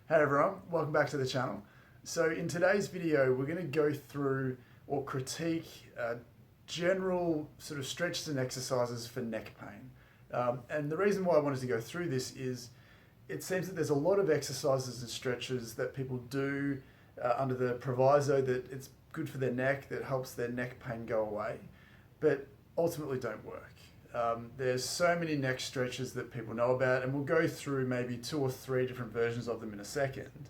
Hey everyone, welcome back to the channel. So in today's video, we're going to go through or critique general sort of stretches and exercises for neck pain. And the reason why I wanted to go through this is it seems that there's a lot of exercises and stretches that people do under the proviso that it's good for their neck, that helps their neck pain go away, but ultimately don't work. There's so many neck stretches that people know about, and we'll go through maybe 2 or 3 different versions of them in a second,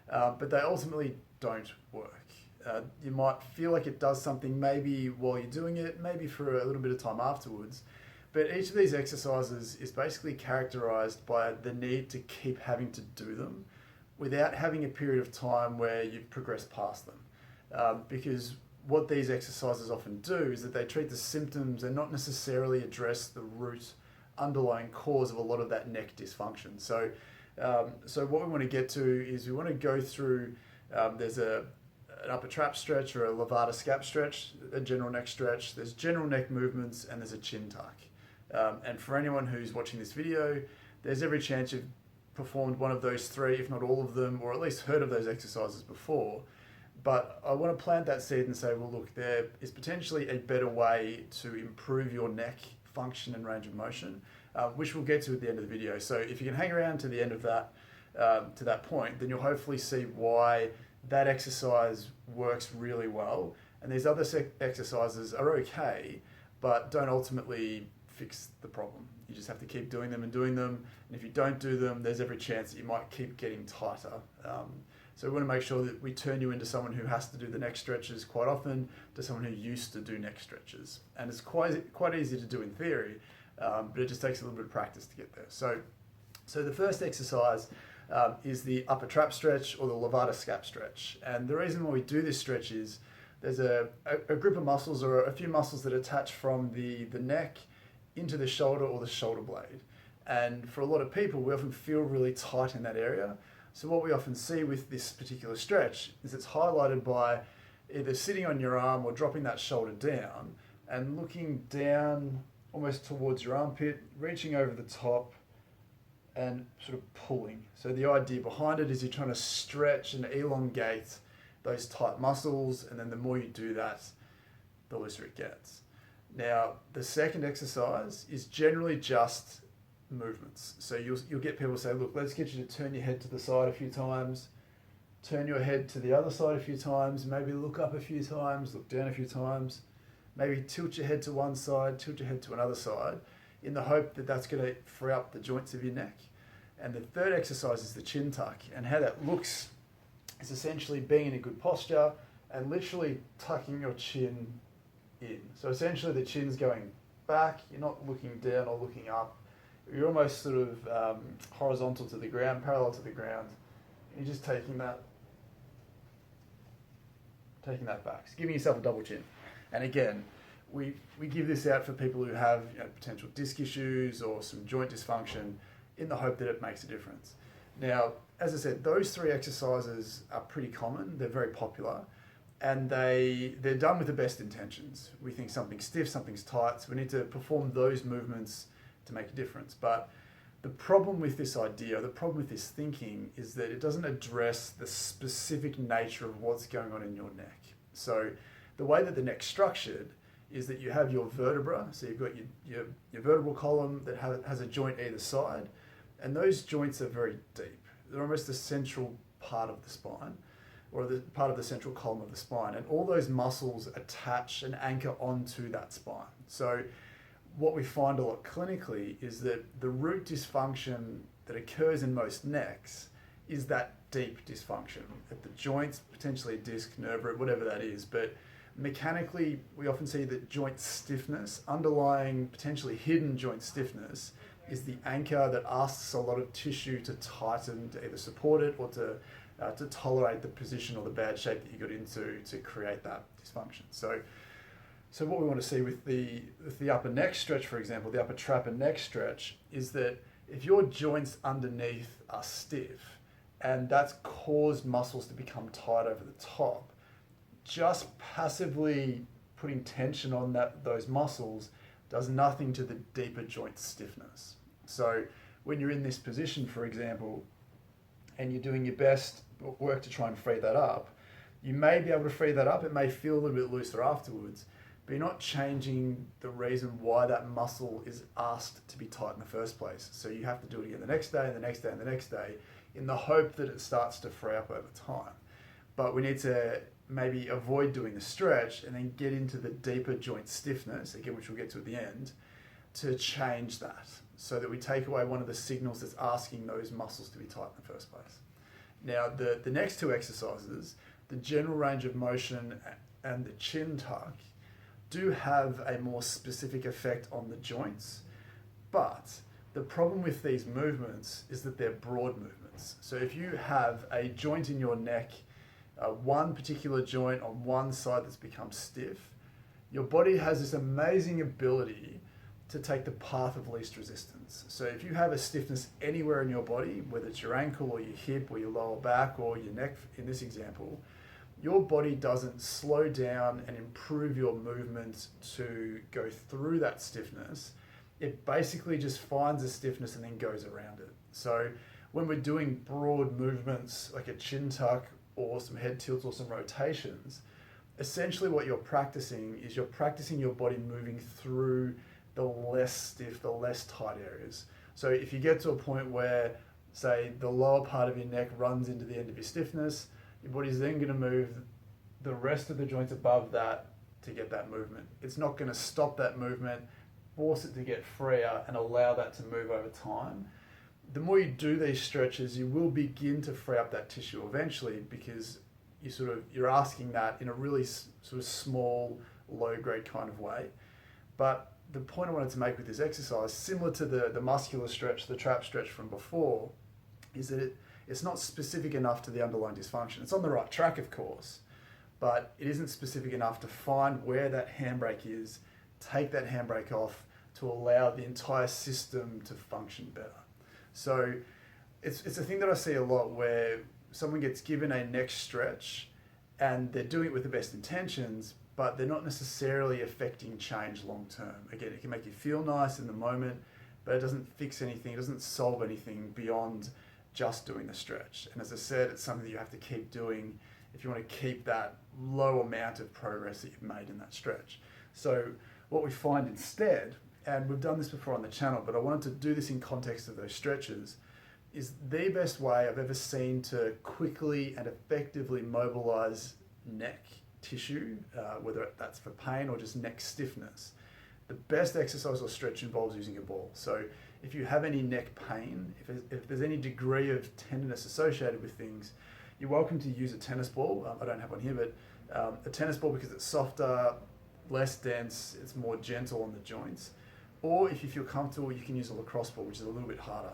but they ultimately don't work. You might feel like it does something maybe while you're doing it, maybe for a little bit of time afterwards, but each of these exercises is basically characterized by the need to keep having to do them without having a period of time where you've progressed past them. Because what these exercises often do is that they treat the symptoms and not necessarily address the root underlying cause of a lot of that neck dysfunction. So what we want to get to is we want to go through, there's an upper trap stretch or a levator scap stretch, a general neck stretch, there's general neck movements, and there's a chin tuck. And for anyone who's watching this video, there's every chance you've performed one of those 3, if not all of them, or at least heard of those exercises before. But I want to plant that seed and say, well, look, there is potentially a better way to improve your neck function and range of motion, which we'll get to at the end of the video. So if you can hang around to the end of that, to that point, then you'll hopefully see why that exercise works really well. And these other exercises are okay, but don't ultimately fix the problem. You just have to keep doing them and doing them. And if you don't do them, there's every chance that you might keep getting tighter. So we want to make sure that we turn you into someone who has to do the neck stretches quite often to someone who used to do neck stretches. And it's quite easy to do in theory, but it just takes a little bit of practice to get there. So the first exercise is the upper trap stretch or the levator scap stretch. And the reason why we do this stretch is there's a group of muscles or a few muscles that attach from the neck into the shoulder or the shoulder blade. And for a lot of people, we often feel really tight in that area. So what we often see with this particular stretch is it's highlighted by either sitting on your arm or dropping that shoulder down and looking down almost towards your armpit, reaching over the top and sort of pulling. So the idea behind it is you're trying to stretch and elongate those tight muscles, and then the more you do that, the looser it gets. Now, the second exercise is generally just movements. So you'll get people say, look, let's get you to turn your head to the side a few times, turn your head to the other side a few times, maybe look up a few times, look down a few times, maybe tilt your head to one side, tilt your head to another side, in the hope that that's going to free up the joints of your neck. And the third exercise is the chin tuck, and how that looks is essentially being in a good posture and literally tucking your chin in. So essentially the chin's going back, you're not looking down or looking up, you're almost sort of horizontal to the ground, parallel to the ground. You're just taking that back, so giving yourself a double chin. And again, we give this out for people who have potential disc issues or some joint dysfunction in the hope that it makes a difference. Now, as I said, those 3 exercises are pretty common, they're very popular, and they're done with the best intentions. We think something's stiff, something's tight, so we need to perform those movements to make a difference. But the problem with this idea, the problem with this thinking, is that it doesn't address the specific nature of what's going on in your neck. So the way that the neck's structured is that you have your vertebra, so you've got your vertebral column that has a joint either side, and those joints are very deep. They're almost the central part of the spine, or the part of the central column of the spine, and all those muscles attach and anchor onto that spine. So what we find a lot clinically is that the root dysfunction that occurs in most necks is that deep dysfunction at the joints, potentially a disc, nerve root, whatever that is. But mechanically, we often see that joint stiffness, underlying potentially hidden joint stiffness, is the anchor that asks a lot of tissue to tighten, to either support it or to tolerate the position or the bad shape that you got into to create that dysfunction. So what we want to see with the upper neck stretch, for example, the upper trap and neck stretch, is that if your joints underneath are stiff and that's caused muscles to become tight over the top, just passively putting tension on those muscles does nothing to the deeper joint stiffness. So when you're in this position, for example, and you're doing your best work to try and free that up, you may be able to free that up. It may feel a little bit looser afterwards, but you're not changing the reason why that muscle is asked to be tight in the first place. So you have to do it again the next day and the next day and the next day in the hope that it starts to free up over time. But we need to maybe avoid doing the stretch and then get into the deeper joint stiffness, again, which we'll get to at the end, to change that so that we take away one of the signals that's asking those muscles to be tight in the first place. Now, the next two exercises, the general range of motion and the chin tuck, do have a more specific effect on the joints, but the problem with these movements is that they're broad movements. So if you have a joint in your neck, one particular joint on one side that's become stiff, your body has this amazing ability to take the path of least resistance. So if you have a stiffness anywhere in your body, whether it's your ankle or your hip or your lower back or your neck in this example, your body doesn't slow down and improve your movement to go through that stiffness. It basically just finds the stiffness and then goes around it. So when we're doing broad movements like a chin tuck or some head tilts or some rotations, essentially what you're practicing is you're practicing your body moving through the less stiff, the less tight areas. So if you get to a point where, say, the lower part of your neck runs into the end of your stiffness, your body's then going to move the rest of the joints above that to get that movement. It's not going to stop that movement, force it to get freer and allow that to move over time. The more you do these stretches, you will begin to free up that tissue eventually, because you're asking that in a really sort of small, low grade kind of way. But the point I wanted to make with this exercise, similar to the muscular stretch, the trap stretch from before, is that it's not specific enough to the underlying dysfunction. It's on the right track, of course, but it isn't specific enough to find where that handbrake is, take that handbrake off to allow the entire system to function better. So it's a thing that I see a lot where someone gets given a neck stretch and they're doing it with the best intentions, but they're not necessarily affecting change long term. Again, it can make you feel nice in the moment, but it doesn't fix anything, it doesn't solve anything beyond just doing the stretch. And as I said, it's something that you have to keep doing if you want to keep that low amount of progress that you've made in that stretch. So what we find instead, and we've done this before on the channel, but I wanted to do this in context of those stretches, is the best way I've ever seen to quickly and effectively mobilize neck tissue, whether that's for pain or just neck stiffness. The best exercise or stretch involves using a ball. So if you have any neck pain, if there's any degree of tenderness associated with things, you're welcome to use a tennis ball. I don't have one here, but a tennis ball, because it's softer, less dense, it's more gentle on the joints. Or if you feel comfortable, you can use a lacrosse ball, which is a little bit harder.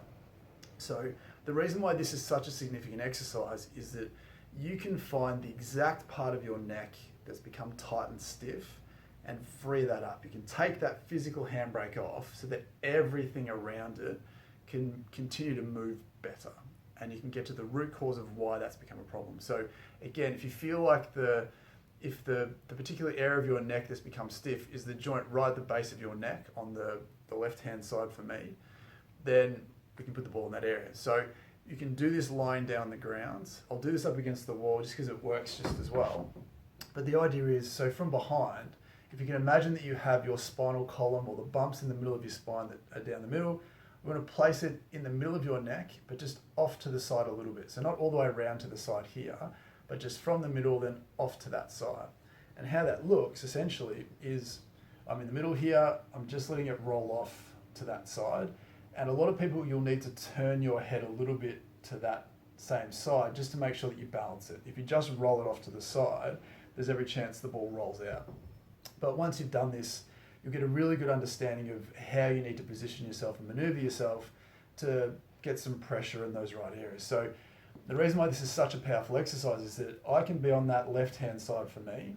So the reason why this is such a significant exercise is that you can find the exact part of your neck that's become tight and stiff and free that up. You can take that physical handbrake off so that everything around it can continue to move better, and you can get to the root cause of why that's become a problem. So again, if you feel like the particular area of your neck that's become stiff is the joint right at the base of your neck on the left-hand side for me, then we can put the ball in that area. So you can do this lying down on the ground. I'll do this up against the wall just because it works just as well. But the idea is, so from behind, if you can imagine that you have your spinal column or the bumps in the middle of your spine that are down the middle, we're going to place it in the middle of your neck, but just off to the side a little bit. So not all the way around to the side here, but just from the middle, then off to that side. And how that looks essentially is I'm in the middle here, I'm just letting it roll off to that side. And a lot of people, you'll need to turn your head a little bit to that same side just to make sure that you balance it. If you just roll it off to the side, there's every chance the ball rolls out. But once you've done this, you'll get a really good understanding of how you need to position yourself and maneuver yourself to get some pressure in those right areas. So the reason why this is such a powerful exercise is that I can be on that left-hand side for me.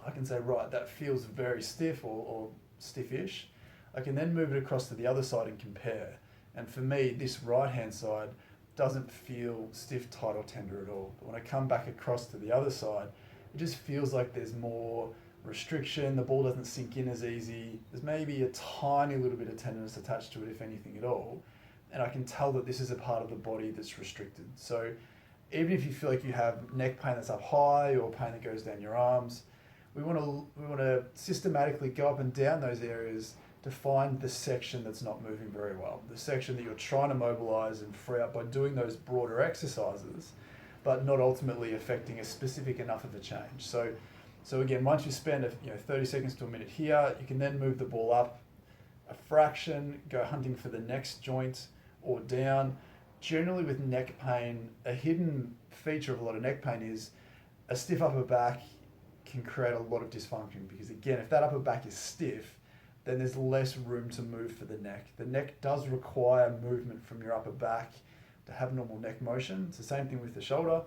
I can say, right, that feels very stiff or stiffish. I can then move it across to the other side and compare. And for me, this right-hand side doesn't feel stiff, tight, or tender at all. But when I come back across to the other side, it just feels like there's more restriction, the ball doesn't sink in as easy, there's maybe a tiny little bit of tenderness attached to it, if anything at all, and I can tell that this is a part of the body that's restricted. So even if you feel like you have neck pain that's up high or pain that goes down your arms, we want to systematically go up and down those areas to find the section that's not moving very well, the section that you're trying to mobilize and free up by doing those broader exercises, but not ultimately affecting a specific enough of a change. So again, once you spend 30 seconds to a minute here, you can then move the ball up a fraction, go hunting for the next joint or down. Generally with neck pain, a hidden feature of a lot of neck pain is a stiff upper back can create a lot of dysfunction, because again, if that upper back is stiff, then there's less room to move for the neck. The neck does require movement from your upper back to have normal neck motion. It's the same thing with the shoulder.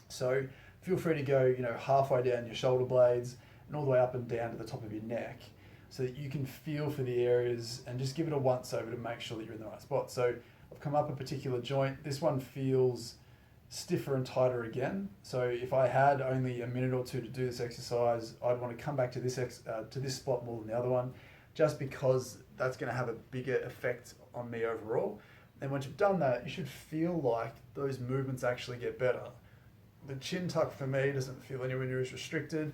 So feel free to go, halfway down your shoulder blades and all the way up and down to the top of your neck, so that you can feel for the areas and just give it a once over to make sure that you're in the right spot. So I've come up a particular joint. This one feels stiffer and tighter again. So if I had only a minute or two to do this exercise, I'd want to come back to this spot more than the other one, just because that's going to have a bigger effect on me overall. And once you've done that, you should feel like those movements actually get better. The chin tuck for me doesn't feel anywhere near as restricted,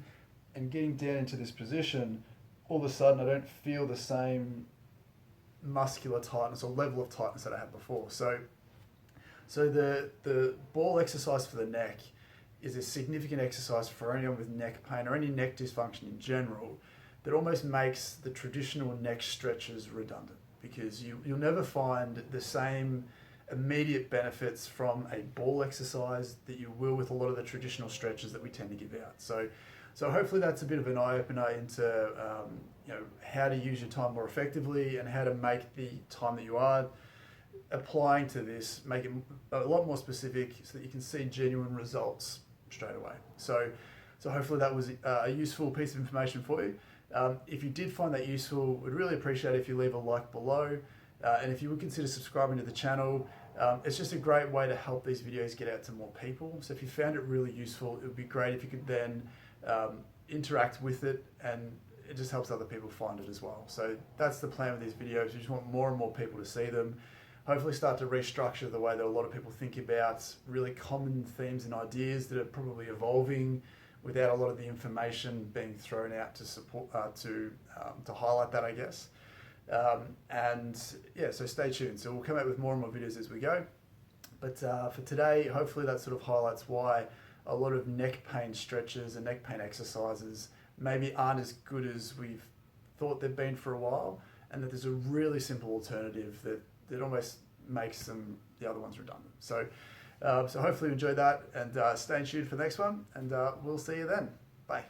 and getting down into this position, all of a sudden I don't feel the same muscular tightness or level of tightness that I had before. So the ball exercise for the neck is a significant exercise for anyone with neck pain or any neck dysfunction in general, that almost makes the traditional neck stretches redundant, because you'll never find the same immediate benefits from a ball exercise that you will with a lot of the traditional stretches that we tend to give out. So hopefully that's a bit of an eye-opener into how to use your time more effectively, and how to make the time that you are applying to this, make it a lot more specific, so that you can see genuine results straight away. So hopefully that was a useful piece of information for you. If you did find that useful, we'd really appreciate it if you leave a like below, and if you would consider subscribing to the channel. It's just a great way to help these videos get out to more people. So if you found it really useful, it would be great if you could then interact with it, and it just helps other people find it as well. So that's the plan with these videos. We just want more and more people to see them. Hopefully start to restructure the way that a lot of people think about really common themes and ideas that are probably evolving without a lot of the information being thrown out to support, to highlight that, I guess. So stay tuned. So we'll come out with more and more videos as we go. But for today, hopefully that sort of highlights why a lot of neck pain stretches and neck pain exercises maybe aren't as good as we've thought they've been for a while, and that there's a really simple alternative that almost makes the other ones redundant. So hopefully you enjoyed that, and stay tuned for the next one, and we'll see you then. Bye.